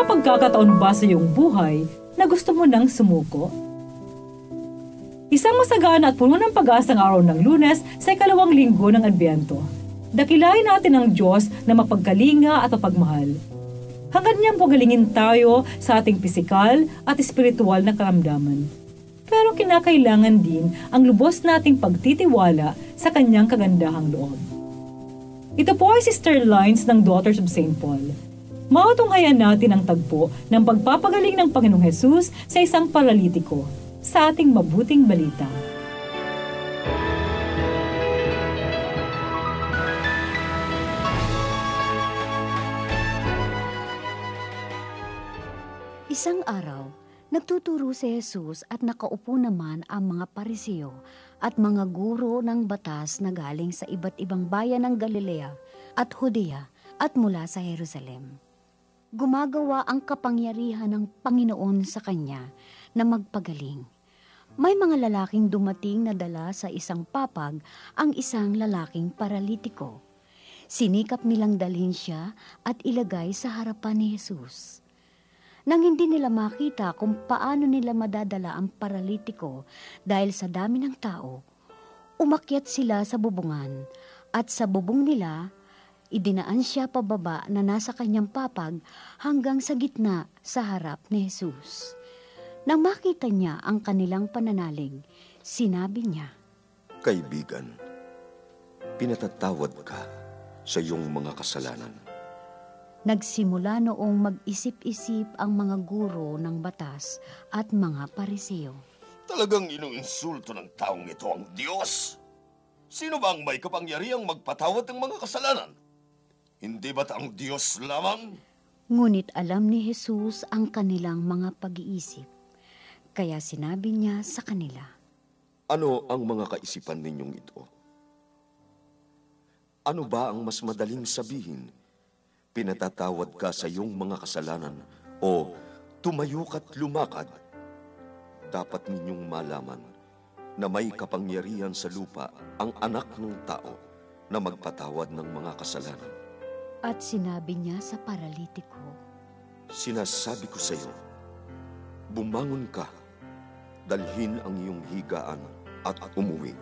mga pagkakataon ba sa iyong buhay na gusto mo nang sumuko? Isang masagana at puno ng pag-asang araw ng Lunes sa ikalawang linggo ng Adbyento. Dakilain natin ang Diyos na mapagkalinga at mapagmahal. Hangad niyang pagalingin tayo sa ating pisikal at espiritual na karamdaman. Pero kinakailangan din ang lubos nating pagtitiwala sa kanyang kagandahang loob. Ito po ay Sister Lines ng Daughters of St. Paul. Mautunghayan natin ang tagpo ng pagpapagaling ng Panginoong Hesus sa isang paralitiko sa ating mabuting balita. Isang araw, nagtuturo si Jesus at nakaupo naman ang mga Pariseo at mga guro ng batas na galing sa iba't ibang bayan ng Galilea at Judea at mula sa Jerusalem. Gumagawa ang kapangyarihan ng Panginoon sa kanya na magpagaling. May mga lalaking dumating na dala sa isang papag ang isang lalaking paralitiko. Sinikap nilang dalhin siya at ilagay sa harapan ni Jesus. Nang hindi nila makita kung paano nila madadala ang paralitiko dahil sa dami ng tao, umakyat sila sa bubungan at sa bubong nila, idinaan siya pababa na nasa kanyang papag hanggang sa gitna sa harap ni Jesus. Nang makita niya ang kanilang pananalig, sinabi niya, "Kaibigan, pinatatawad ka sa iyong mga kasalanan." Nagsimula noong mag-isip-isip ang mga guro ng batas at mga Pariseo. Talagang inuinsulto ng taong ito ang Diyos. Sino ba ang may kapangyarihang magpatawad ng mga kasalanan? Hindi ba't ang Diyos lamang? Ngunit alam ni Jesus ang kanilang mga pag-iisip. Kaya sinabi niya sa kanila, "Ano ang mga kaisipan ninyong ito? Ano ba ang mas madaling sabihin? Pinatatawad ka sa iyong mga kasalanan o tumayo ka't lumakad? Dapat ninyong malaman na may kapangyarihan sa lupa ang anak ng tao na magpatawad ng mga kasalanan." At sinabi niya sa paralitiko, "Sinasabi ko sa iyo, bumangon ka, dalhin ang iyong higaan at umuwi."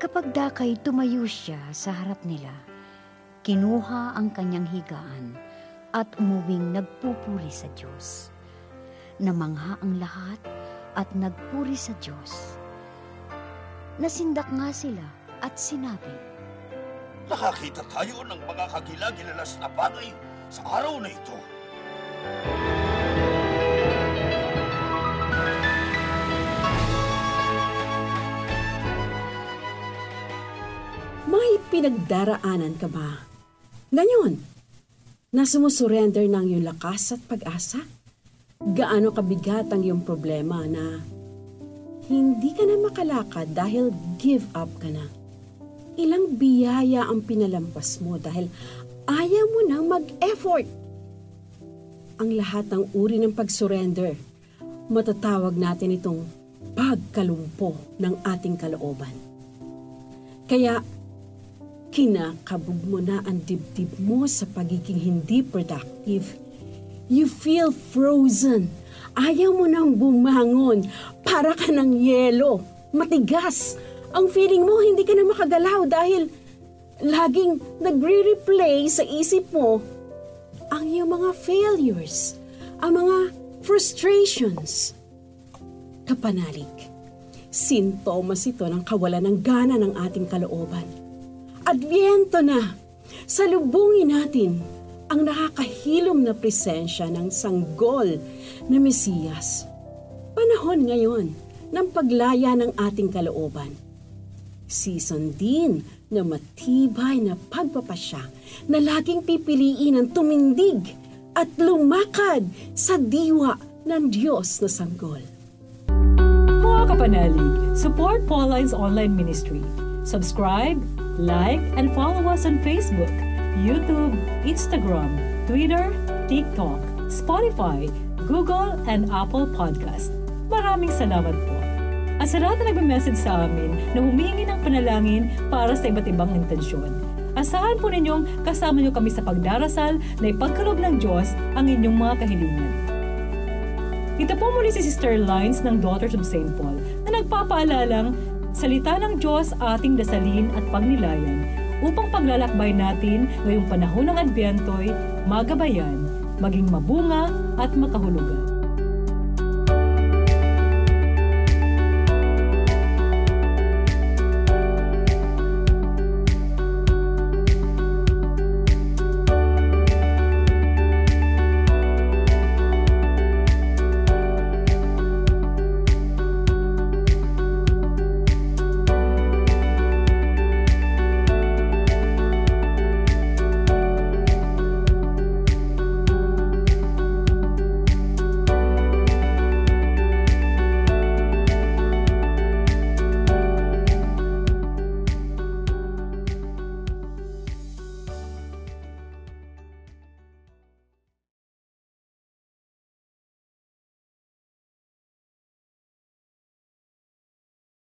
Kapag dakay tumayo siya sa harap nila, kinuha ang kanyang higaan at umuwing nagpupuri sa Diyos. Namangha ang lahat at nagpuri sa Diyos. Nasindak nga sila at sinabi, "Nakakita tayo ng mga kagilagilalas na bagay sa araw na ito." May pinagdaraanan ka ba? Ngayon, na sumusurrender ng iyong lakas at pag-asa? Gaano kabigat ang iyong problema na hindi ka na makalakad dahil give up ka na? Ilang biyaya ang pinalampas mo dahil ayaw mo nang mag-effort? Ang lahat ng uri ng pag-surrender, matatawag natin itong pagkalumpo ng ating kalooban. Kaya, kinakabog mo na ang dibdib mo sa pagiging hindi productive. You feel frozen. Ayaw mo nang bumangon. Para ka ng yelo. Matigas. Ang feeling mo hindi ka na makagalaw dahil laging nagre-replay sa isip mo ang iyong mga failures, ang mga frustrations. Kapanalig, sintomas ito ng kawalan ng gana ng ating kalooban. Adbyento na, salubungin natin ang nakakahilom na presensya ng sanggol na Mesiyas. Panahon ngayon ng paglaya ng ating kalooban. Season din na matibay na pagpapasya na laging pipiliin ang tumindig at lumakad sa diwa ng Diyos na sanggol. Mga kapanalig, support Pauline's online ministry. Subscribe, like, and follow us on Facebook, YouTube, Instagram, Twitter, TikTok, Spotify, Google, and Apple Podcast. Maraming salamat po. At sa lahat na nag-message sa amin na humingi ng panalangin para sa iba't ibang intensyon. At Asahan po ninyong kasama niyo kami sa pagdarasal na ipagkaloob ng Diyos ang inyong mga kahilingan. Ito po muli si Sister Lines ng Daughters of St. Paul na nagpapaalalang salita ng Diyos ating dasalin at pagnilayan upang paglalakbay natin ngayong panahon ng Adbiento'y magabayan, maging mabunga at makahulugan.